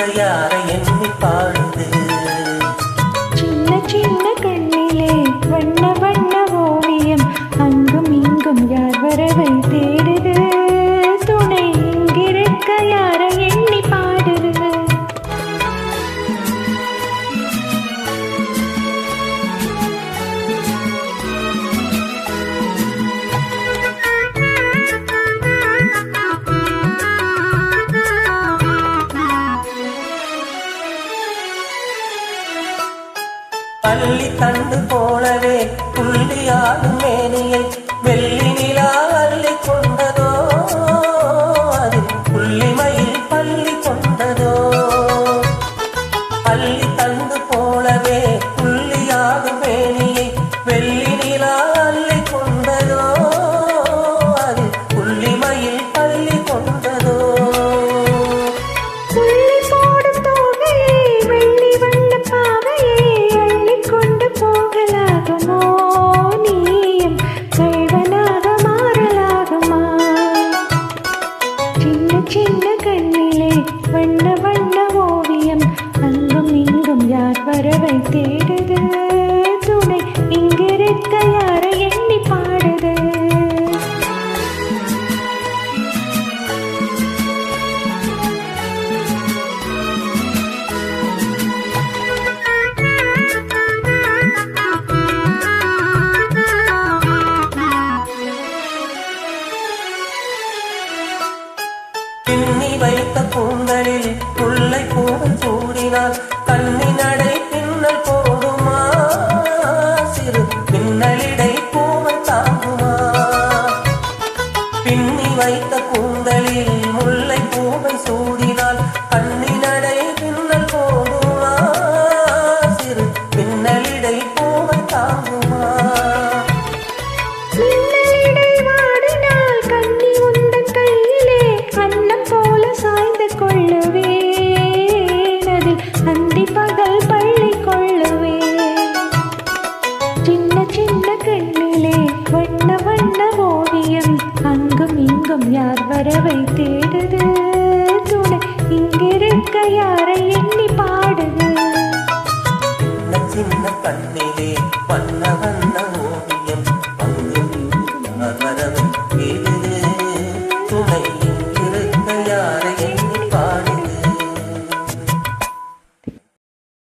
இங்கிருக்க யாரை எண்ணி பாடுது சின்ன சின்ன கண்ணிலே வண்ண வண்ண ஓவியம் அங்கும் இங்கும் யார் வரவை தேடுது துணை இங்கிருக்க யாரை எண்ணி பாடுது பள்ளி தண்டு போலவே புள்ளியாடும் மேனியை வெள்ளி நிலா அள்ளி கொண்டதோ அது புள்ளிமையில் பள்ளி கொண்டதோ பள்ளி தண்டு போலவே புள்ளியாடும் மேனியை வெள்ளி நிலா அள்ளி கொண்டதோ அது புள்ளிமையில் பள்ளி கொண்டதோ சின்ன கண்ணிலே வண்ண வண்ண ஓவியம் அங்கும் இங்கும் யார் வரவை தேடுது துணை இங்கிருக்க யாரை எண்ணி பாடுது பின்னி வைத்த கூந்தலில் முல்லை பூவை சூடினால் கண்ணி நடை பின்னல் போடுமா சிறு பின்னலிடை பூவை தாங்குமா பின்னி வைத்த கூந்தலில் முல்லை பூவை சூடினால் கண்ணி நடை பின்னல் போடுமா சிறு பின்னலிடை பூவை தாங்குமா வண்ண வண்ண ஓவியம் அங்கும் இங்கும் யார் வரவை தேடுது துணை இங்கிருக்க யாரை எண்ணி பாடுது சின்ன கண்ணிலே வண்ண